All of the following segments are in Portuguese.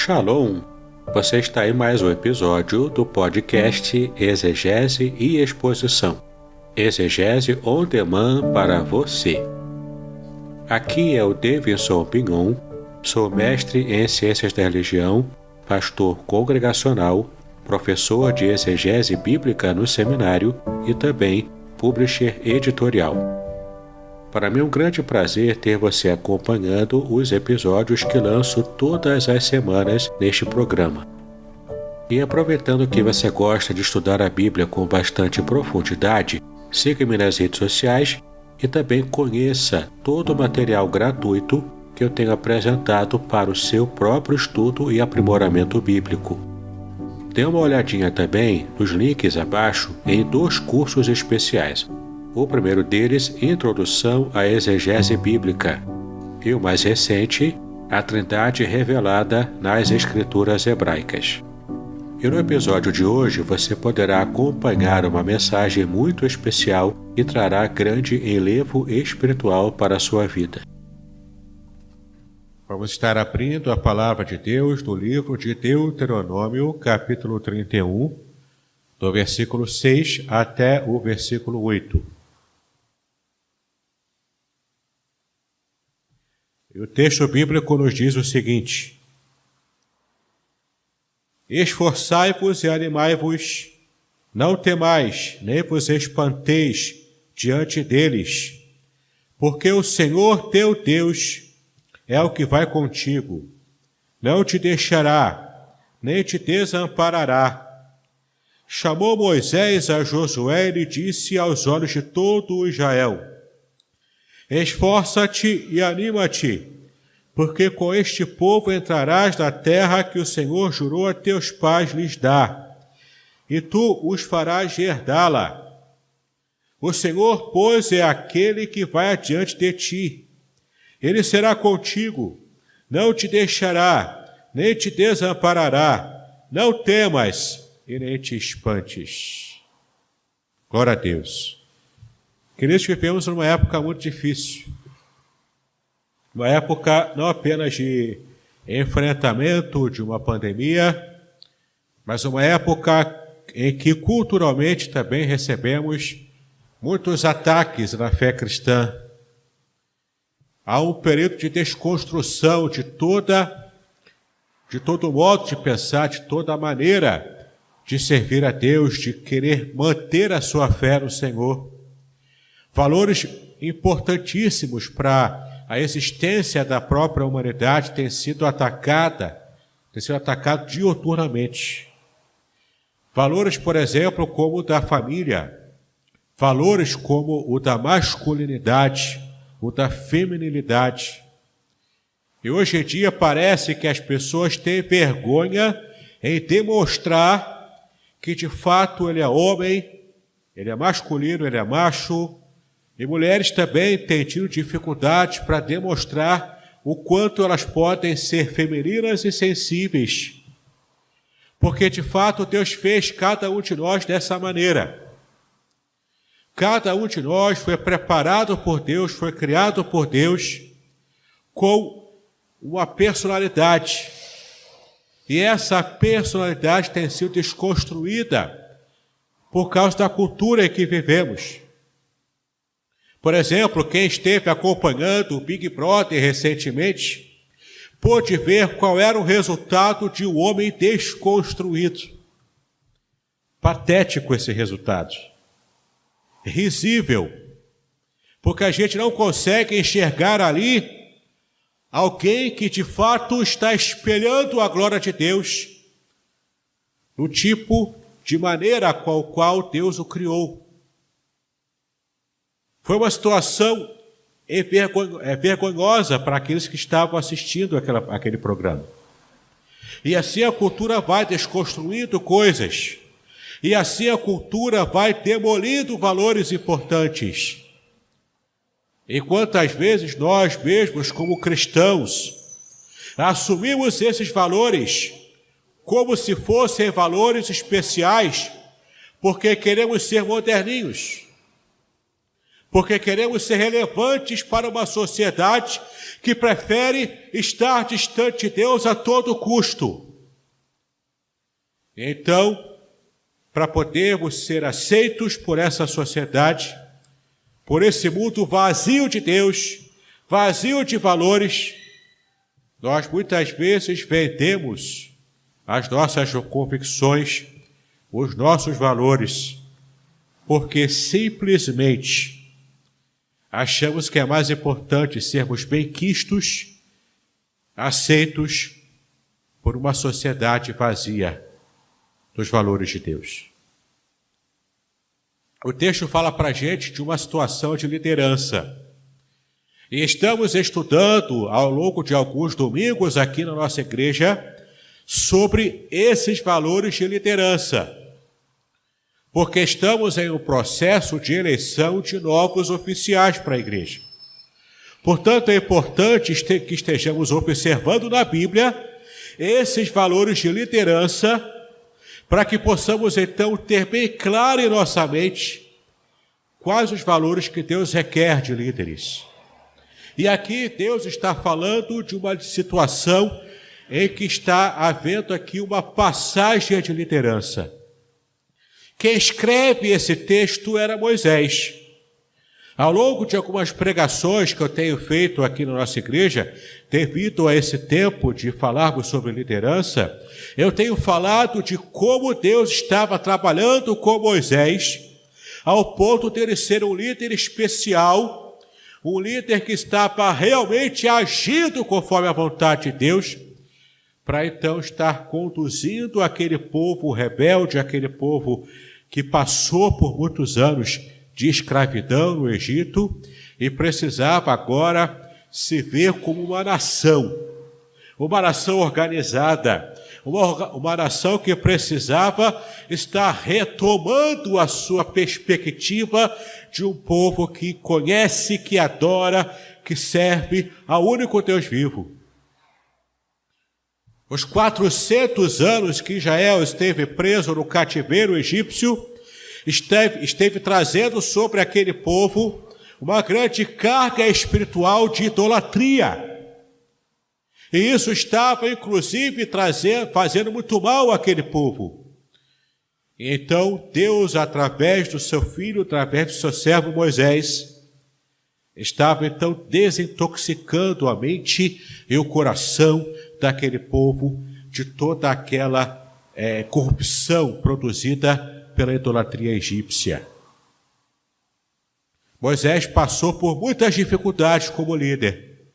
Shalom! Você está em mais um episódio do podcast Exegese e Exposição. Exegese on demand para você. Aqui é o Davidson Pignon, sou mestre em Ciências da Religião, pastor congregacional, professor de exegese bíblica no seminário e também publisher editorial. Para mim é um grande prazer ter você acompanhando os episódios que lanço todas as semanas neste programa. E aproveitando que você gosta de estudar a Bíblia com bastante profundidade, siga-me nas redes sociais e também conheça todo o material gratuito que eu tenho apresentado para o seu próprio estudo e aprimoramento bíblico. Dê uma olhadinha também nos links abaixo em 2 cursos especiais. O primeiro deles, Introdução à Exegese Bíblica, e o mais recente, A Trindade Revelada nas Escrituras Hebraicas. E no episódio de hoje você poderá acompanhar uma mensagem muito especial que trará grande enlevo espiritual para a sua vida. Vamos estar abrindo a palavra de Deus do livro de Deuteronômio, capítulo 31, do versículo 6 até o versículo 8. E o texto bíblico nos diz o seguinte: Esforçai-vos e animai-vos, não temais, nem vos espanteis diante deles, porque o Senhor teu Deus é o que vai contigo, não te deixará, nem te desamparará. Chamou Moisés a Josué e lhe disse aos olhos de todo o Israel: Esforça-te e anima-te, porque com este povo entrarás na terra que o Senhor jurou a teus pais lhes dar, e tu os farás herdá-la. O Senhor, pois, é aquele que vai adiante de ti. Ele será contigo, não te deixará, nem te desamparará. Não temas e nem te espantes. Glória a Deus. Queridos, vivemos numa época muito difícil. Uma época não apenas de enfrentamento de uma pandemia, mas uma época em que culturalmente também recebemos muitos ataques na fé cristã. Há um período de desconstrução de todo modo de pensar, de toda maneira de servir a Deus, de querer manter a sua fé no Senhor. Valores importantíssimos para a existência da própria humanidade têm sido atacado diuturnamente. Valores, por exemplo, como o da família, valores como o da masculinidade, o da feminilidade. E hoje em dia parece que as pessoas têm vergonha em demonstrar que de fato ele é homem, ele é masculino, ele é macho. E mulheres também têm tido dificuldade para demonstrar o quanto elas podem ser femininas e sensíveis. Porque, de fato, Deus fez cada um de nós dessa maneira. Cada um de nós foi preparado por Deus, foi criado por Deus com uma personalidade. E essa personalidade tem sido desconstruída por causa da cultura em que vivemos. Por exemplo, quem esteve acompanhando o Big Brother recentemente pôde ver qual era o resultado de um homem desconstruído. Patético esse resultado. Risível. Porque a gente não consegue enxergar ali alguém que de fato está espelhando a glória de Deus no tipo de maneira com a qual Deus o criou. Foi uma situação vergonhosa para aqueles que estavam assistindo aquele programa. E assim a cultura vai desconstruindo coisas. E assim a cultura vai demolindo valores importantes. E quantas vezes nós mesmos, como cristãos, assumimos esses valores como se fossem valores especiais, porque queremos ser moderninhos. porque queremos ser relevantes para uma sociedade que prefere estar distante de Deus a todo custo. Então, para podermos ser aceitos por essa sociedade, por esse mundo vazio de Deus, vazio de valores, nós muitas vezes vendemos as nossas convicções, os nossos valores, porque simplesmente achamos que é mais importante sermos bem-quistos, aceitos por uma sociedade vazia dos valores de Deus. O texto fala para a gente de uma situação de liderança. E estamos estudando ao longo de alguns domingos aqui na nossa igreja sobre esses valores de liderança. Porque estamos em um processo de eleição de novos oficiais para a igreja. Portanto, é importante que estejamos observando na Bíblia esses valores de liderança para que possamos então ter bem claro em nossa mente quais os valores que Deus requer de líderes. E aqui Deus está falando de uma situação em que está havendo aqui uma passagem de liderança. Quem escreve esse texto era Moisés. Ao longo de algumas pregações que eu tenho feito aqui na nossa igreja, devido a esse tempo de falarmos sobre liderança, eu tenho falado de como Deus estava trabalhando com Moisés, ao ponto de ele ser um líder especial, um líder que estava realmente agindo conforme a vontade de Deus, para então estar conduzindo aquele povo rebelde, aquele povo que passou por muitos anos de escravidão no Egito e precisava agora se ver como uma nação organizada, uma nação que precisava estar retomando a sua perspectiva de um povo que conhece, que adora, que serve ao único Deus vivo. Os 400 anos que Israel esteve preso no cativeiro egípcio, esteve trazendo sobre aquele povo uma grande carga espiritual de idolatria. E isso estava, inclusive, fazendo muito mal àquele povo. E então, Deus, através do seu filho, através do seu servo Moisés, estava então desintoxicando a mente e o coração daquele povo de toda aquela corrupção produzida pela idolatria egípcia. Moisés passou por muitas dificuldades como líder.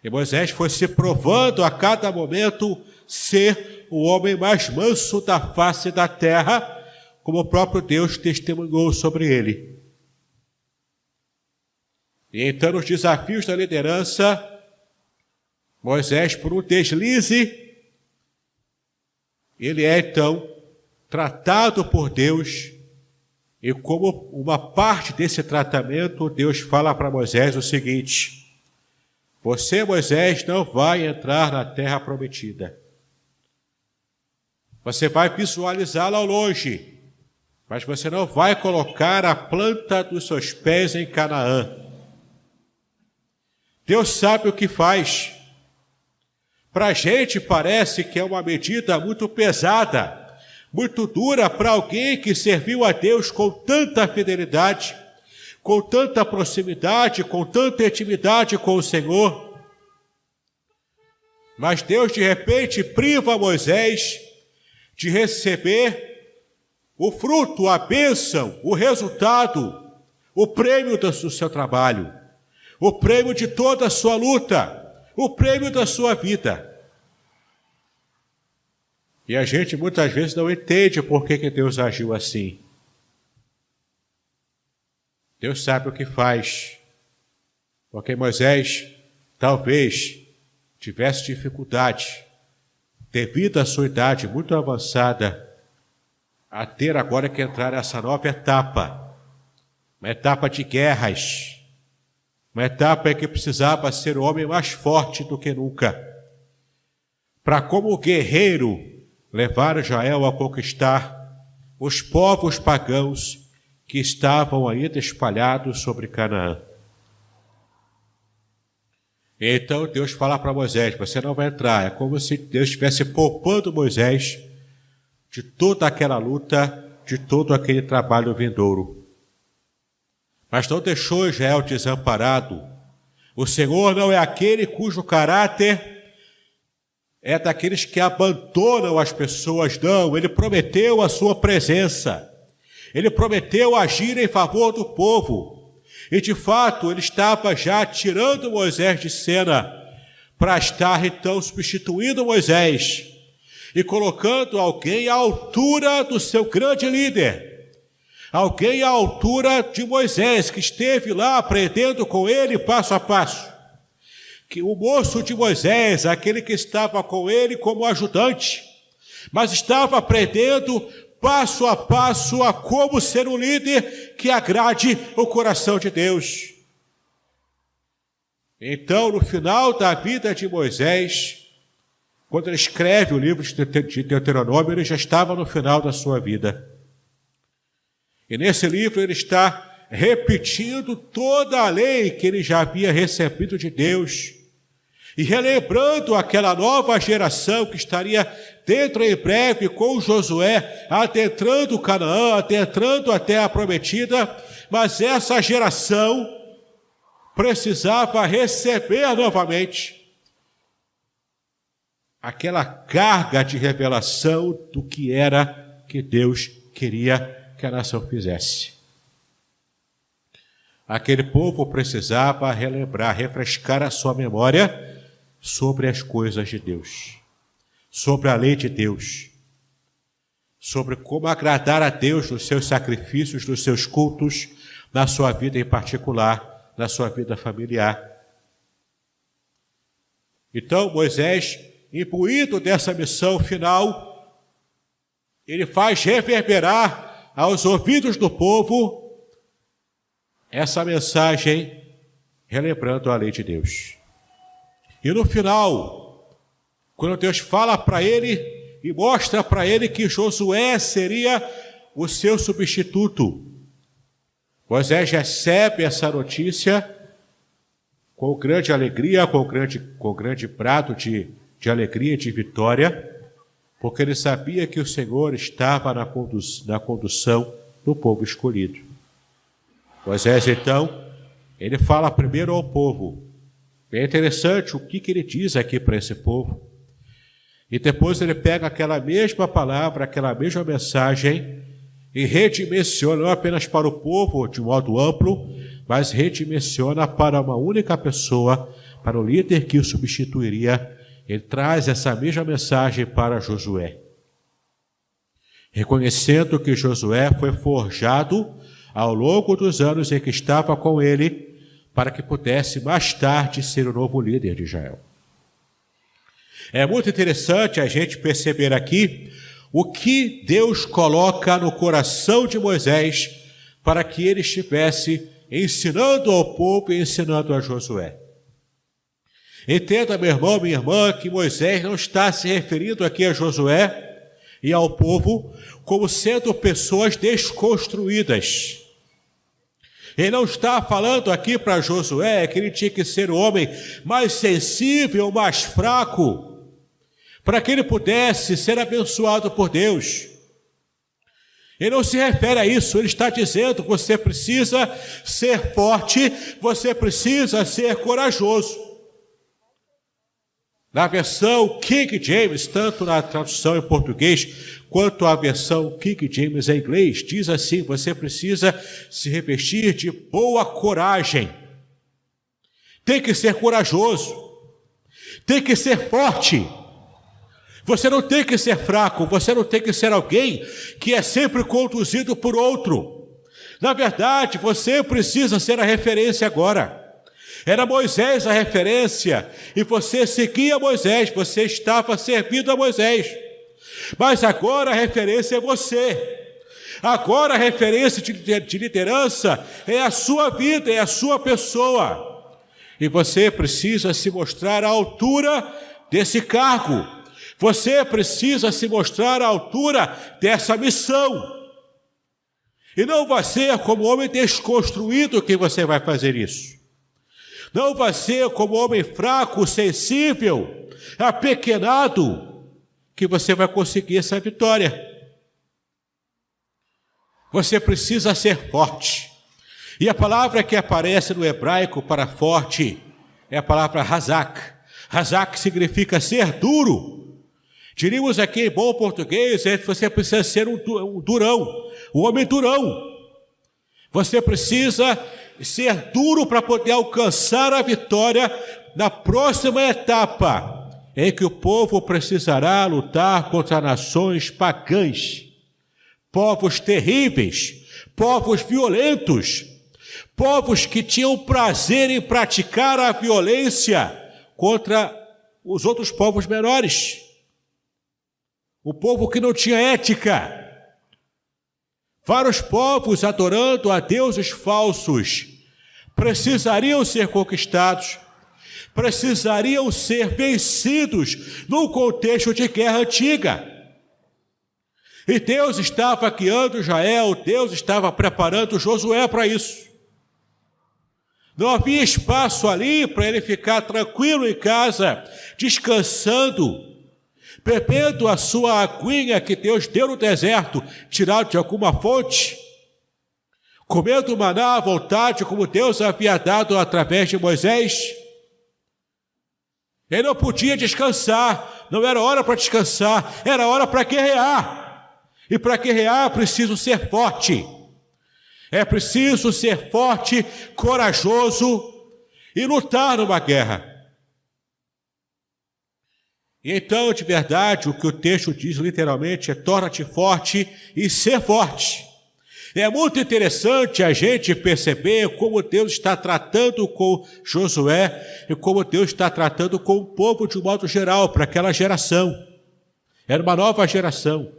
E Moisés foi se provando a cada momento ser o homem mais manso da face da terra, como o próprio Deus testemunhou sobre ele. E então, nos desafios da liderança, Moisés, por um deslize, ele é então tratado por Deus, e como uma parte desse tratamento, Deus fala para Moisés o seguinte: você, Moisés, não vai entrar na terra prometida. Você vai visualizá-la ao longe, mas você não vai colocar a planta dos seus pés em Canaã. Deus sabe o que faz. Para a gente parece que é uma medida muito pesada, muito dura para alguém que serviu a Deus com tanta fidelidade, com tanta proximidade, com tanta intimidade com o Senhor. Mas Deus, de repente, priva Moisés de receber o fruto, a bênção, o resultado, o prêmio do seu trabalho, o prêmio de toda a sua luta, o prêmio da sua vida. E a gente muitas vezes não entende por que Deus agiu assim. Deus sabe o que faz, porque Moisés talvez tivesse dificuldade, devido à sua idade muito avançada, a ter agora que entrar nessa nova etapa, uma etapa de guerras, uma etapa em que precisava ser o homem mais forte do que nunca, para como guerreiro levar Israel a conquistar os povos pagãos que estavam ainda espalhados sobre Canaã. Então Deus fala para Moisés: você não vai entrar. É como se Deus estivesse poupando Moisés de toda aquela luta, de todo aquele trabalho vindouro. Mas não deixou Israel desamparado. O Senhor não é aquele cujo caráter é daqueles que abandonam as pessoas, não. Ele prometeu a sua presença. Ele prometeu agir em favor do povo. E, de fato, ele estava já tirando Moisés de cena para estar, então, substituindo Moisés e colocando alguém à altura do seu grande líder, alguém à altura de Moisés, que esteve lá aprendendo com ele passo a passo. Que o moço de Moisés, aquele que estava com ele como ajudante, mas estava aprendendo passo a passo a como ser um líder que agrade o coração de Deus. Então, no final da vida de Moisés, quando ele escreve o livro de Deuteronômio, ele já estava no final da sua vida. E nesse livro ele está repetindo toda a lei que ele já havia recebido de Deus e relembrando aquela nova geração que estaria dentro em breve com Josué, adentrando Canaã, adentrando a terra prometida, mas essa geração precisava receber novamente aquela carga de revelação do que era que Deus queria que a nação fizesse. Aquele povo precisava relembrar, refrescar a sua memória sobre as coisas de Deus, sobre a lei de Deus, sobre como agradar a Deus nos seus sacrifícios, nos seus cultos, na sua vida em particular, na sua vida familiar. Então, Moisés, imbuído dessa missão final, ele faz reverberar aos ouvidos do povo essa mensagem, relembrando a lei de Deus. E no final, quando Deus fala para ele e mostra para ele que Josué seria o seu substituto, Moisés recebe essa notícia com grande alegria, com grande prato de alegria e de vitória, porque ele sabia que o Senhor estava na condução do povo escolhido. Moisés, então, ele fala primeiro ao povo. É interessante o que ele diz aqui para esse povo. E depois ele pega aquela mesma palavra, aquela mesma mensagem e redimensiona, não apenas para o povo de modo amplo, mas redimensiona para uma única pessoa, para o líder que o substituiria. Ele traz essa mesma mensagem para Josué, reconhecendo que Josué foi forjado ao longo dos anos em que estava com ele, para que pudesse mais tarde ser o novo líder de Israel. É muito interessante a gente perceber aqui o que Deus coloca no coração de Moisés para que ele estivesse ensinando ao povo e ensinando a Josué. Entenda, meu irmão, minha irmã, que Moisés não está se referindo aqui a Josué e ao povo como sendo pessoas desconstruídas. Ele não está falando aqui para Josué que ele tinha que ser o homem mais sensível, mais fraco, para que ele pudesse ser abençoado por Deus. Ele não se refere a isso, ele está dizendo que você precisa ser forte, você precisa ser corajoso. Na versão King James, tanto na tradução em português, quanto a versão King James em inglês, diz assim: você precisa se revestir de boa coragem. Tem que ser corajoso. Tem que ser forte. Você não tem que ser fraco, você não tem que ser alguém que é sempre conduzido por outro. Na verdade, você precisa ser a referência agora. Era Moisés a referência, e você seguia Moisés, você estava servindo a Moisés. Mas agora a referência é você. Agora a referência de liderança é a sua vida, é a sua pessoa. E você precisa se mostrar à altura desse cargo. Você precisa se mostrar à altura dessa missão. E não vai ser como homem desconstruído que você vai fazer isso. Não vai ser como homem fraco, sensível, apequenado, que você vai conseguir essa vitória. Você precisa ser forte. E a palavra que aparece no hebraico para forte é a palavra hazak. Hazak significa ser duro. Diríamos aqui em bom português, você precisa ser um durão, um homem durão. Você precisa ser duro para poder alcançar a vitória na próxima etapa, em que o povo precisará lutar contra nações pagãs, povos terríveis, povos violentos, povos que tinham prazer em praticar a violência contra os outros povos menores. O povo que não tinha ética. Vários povos adorando a deuses falsos precisariam ser conquistados, precisariam ser vencidos num contexto de guerra antiga. E Deus estava guiando Israel, Deus estava preparando Josué para isso. Não havia espaço ali para ele ficar tranquilo em casa, descansando, bebendo a sua aguinha que Deus deu no deserto, tirado de alguma fonte, comendo maná à vontade, como Deus havia dado através de Moisés. Ele não podia descansar, não era hora para descansar, era hora para guerrear. E para guerrear, preciso ser forte. É preciso ser forte, corajoso e lutar numa guerra. E então, de verdade, o que o texto diz literalmente é: torna-te forte e ser forte. É muito interessante a gente perceber como Deus está tratando com Josué e como Deus está tratando com o povo de um modo geral, para aquela geração. Era uma nova geração.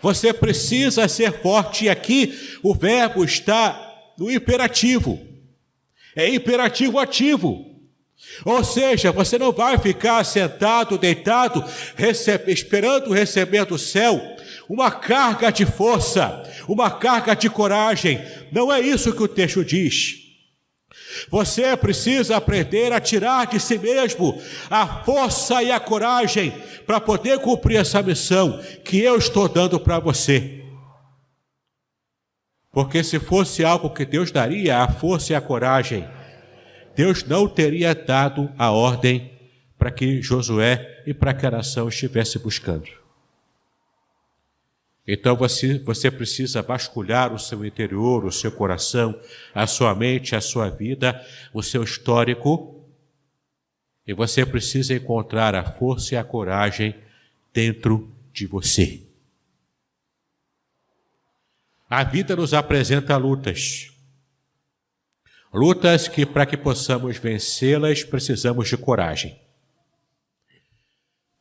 Você precisa ser forte, e aqui o verbo está no imperativo. É imperativo ativo. Ou seja, você não vai ficar sentado, deitado, esperando receber do céu uma carga de força, uma carga de coragem. Não é isso que o texto diz. Você precisa aprender a tirar de si mesmo a força e a coragem para poder cumprir essa missão que eu estou dando para você. Porque se fosse algo que Deus daria, a força e a coragem, Deus não teria dado a ordem para que Josué e para que a nação estivesse buscando. Então você precisa vasculhar o seu interior, o seu coração, a sua mente, a sua vida, o seu histórico, e você precisa encontrar a força e a coragem dentro de você. A vida nos apresenta lutas. Lutas que, para que possamos vencê-las, precisamos de coragem.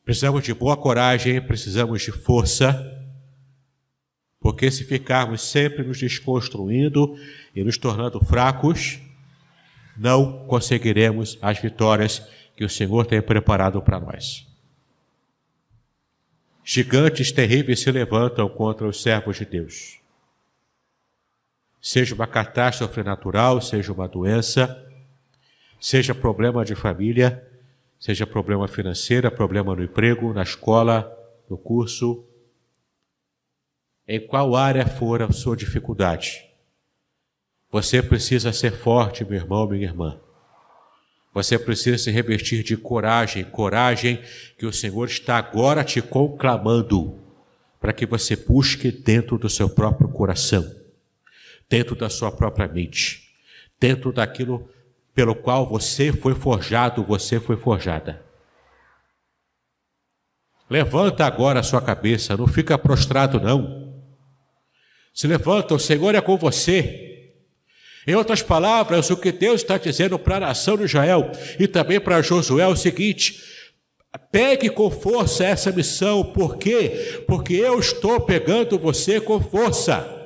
Precisamos de boa coragem, precisamos de força, porque se ficarmos sempre nos desconstruindo e nos tornando fracos, não conseguiremos as vitórias que o Senhor tem preparado para nós. Gigantes terríveis se levantam contra os servos de Deus. Seja uma catástrofe natural, seja uma doença, seja problema de família, seja problema financeiro, problema no emprego, na escola, no curso, em qual área for a sua dificuldade, você precisa ser forte, meu irmão, minha irmã. Você precisa se revestir de coragem, coragem que o Senhor está agora te conclamando, para que você busque dentro do seu próprio coração, dentro da sua própria mente, dentro daquilo pelo qual você foi forjado, você foi forjada. Levanta agora a sua cabeça, não fica prostrado não. Se levanta, o Senhor é com você. Em outras palavras, o que Deus está dizendo para a nação de Israel e também para Josué é o seguinte: pegue com força essa missão. Por quê? Porque eu estou pegando você com força.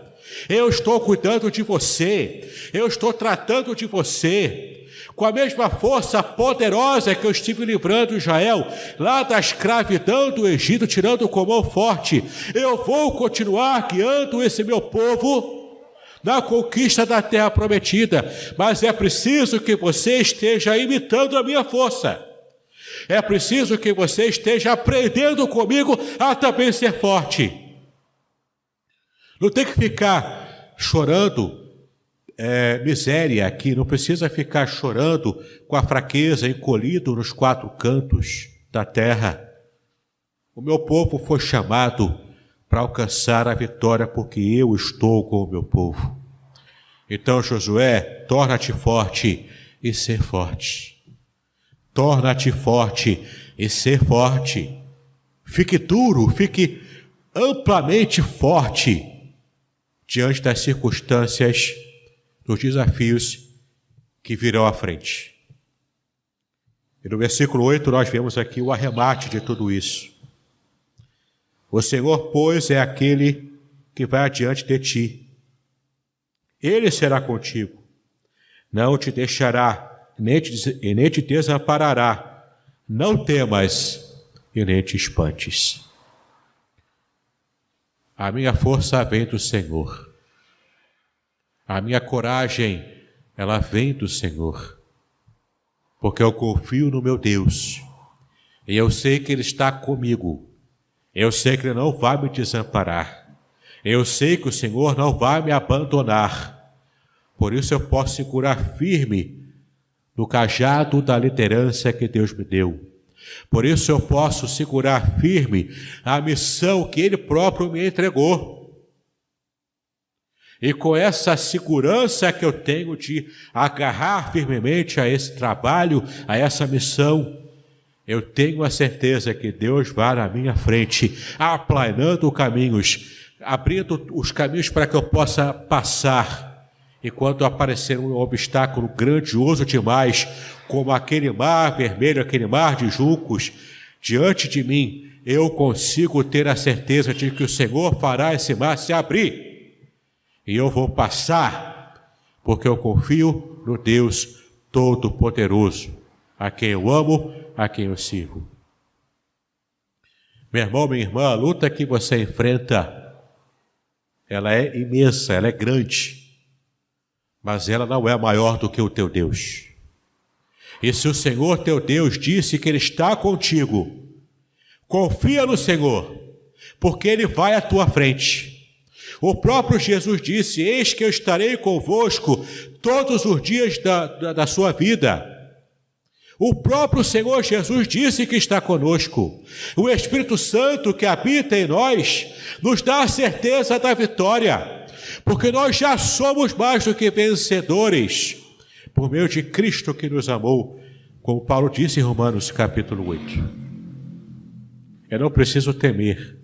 Eu estou cuidando de você. Eu estou tratando de você. com a mesma força poderosa que eu estive livrando Israel lá da escravidão do Egito, tirando com mão forte, eu vou continuar guiando esse meu povo na conquista da terra prometida, mas é preciso que você esteja imitando a minha força. É preciso que você esteja aprendendo comigo a também ser forte. Não tem que ficar chorando miséria aqui, não precisa ficar chorando com a fraqueza, encolhido nos quatro cantos da terra. O meu povo foi chamado para alcançar a vitória, porque eu estou com o meu povo. Então, Josué, torna-te forte e ser forte. Torna-te forte e ser forte. Fique duro, fique amplamente forte diante das circunstâncias, dos desafios que virão à frente. E no versículo 8 nós vemos aqui o arremate de tudo isso. O Senhor, pois, é aquele que vai adiante de ti. Ele será contigo. Não te deixará, nem te desamparará. Não temas e nem te espantes. A minha força vem do Senhor. A minha coragem, ela vem do Senhor. Porque eu confio no meu Deus. E eu sei que Ele está comigo. Eu sei que Ele não vai me desamparar. Eu sei que o Senhor não vai me abandonar. Por isso eu posso segurar firme no cajado da liderança que Deus me deu. Por isso eu posso segurar firme a missão que Ele próprio me entregou. E com essa segurança que eu tenho de agarrar firmemente a esse trabalho, a essa missão, eu tenho a certeza que Deus vai na minha frente, aplanando caminhos, abrindo os caminhos para que eu possa passar. E quando aparecer um obstáculo grandioso demais, como aquele mar vermelho, aquele mar de juncos, diante de mim, eu consigo ter a certeza de que o Senhor fará esse mar se abrir. E eu vou passar, porque eu confio no Deus Todo-Poderoso, a quem eu amo, a quem eu sirvo. Meu irmão, minha irmã, a luta que você enfrenta, ela é imensa, ela é grande, mas ela não é maior do que o teu Deus. E se o Senhor teu Deus disse que Ele está contigo, confia no Senhor, porque Ele vai à tua frente. O próprio Jesus disse: eis que eu estarei convosco todos os dias da sua vida. O próprio Senhor Jesus disse que está conosco. O Espírito Santo que habita em nós nos dá a certeza da vitória, porque nós já somos mais do que vencedores, por meio de Cristo que nos amou, como Paulo disse em Romanos capítulo 8. Eu não preciso temer,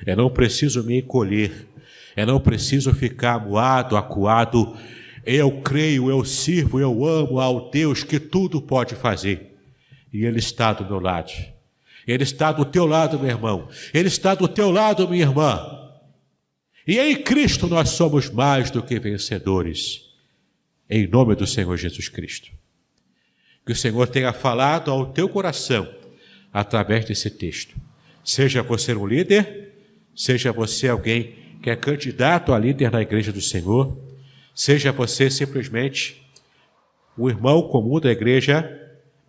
eu não preciso me encolher, eu não preciso ficar moado, acuado. Eu creio, eu sirvo, eu amo ao Deus que tudo pode fazer. E Ele está do meu lado. Ele está do teu lado, meu irmão. Ele está do teu lado, minha irmã. E em Cristo nós somos mais do que vencedores. Em nome do Senhor Jesus Cristo. Que o Senhor tenha falado ao teu coração através desse texto. Seja você um líder, seja você alguém que é candidato a líder na igreja do Senhor, seja você simplesmente um irmão comum da igreja,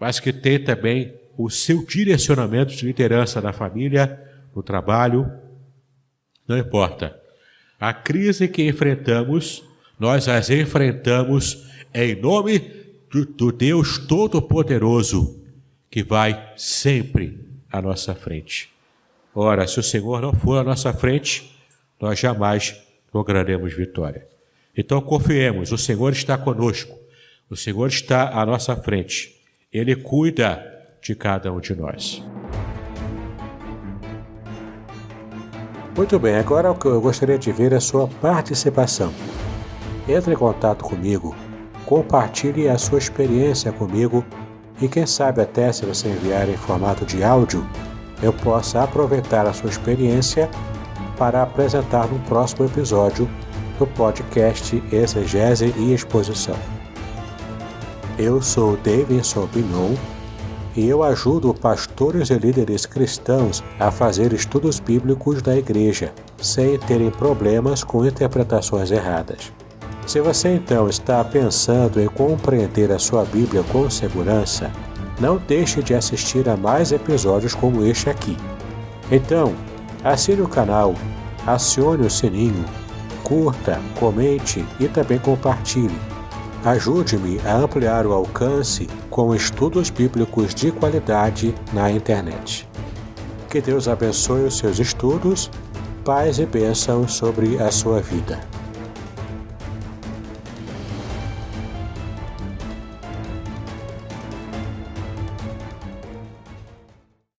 mas que tem também o seu direcionamento de liderança na família, no trabalho, não importa. A crise que enfrentamos, nós as enfrentamos em nome do Deus Todo-Poderoso, que vai sempre à nossa frente. Ora, se o Senhor não for à nossa frente, nós jamais lograremos vitória. Então confiemos, o Senhor está conosco, o Senhor está à nossa frente, Ele cuida de cada um de nós. Muito bem, agora o que eu gostaria de ver é a sua participação. Entre em contato comigo, compartilhe a sua experiência comigo e quem sabe até se você enviar em formato de áudio, eu possa aproveitar a sua experiência para apresentar no próximo episódio do podcast Exegese e Exposição. Eu sou Davidson Pignon e eu ajudo pastores e líderes cristãos a fazer estudos bíblicos da igreja, sem terem problemas com interpretações erradas. Se você então está pensando em compreender a sua Bíblia com segurança, não deixe de assistir a mais episódios como este aqui. Então, assine o canal, acione o sininho, curta, comente e também compartilhe. Ajude-me a ampliar o alcance com estudos bíblicos de qualidade na internet. Que Deus abençoe os seus estudos, paz e bênçãos sobre a sua vida.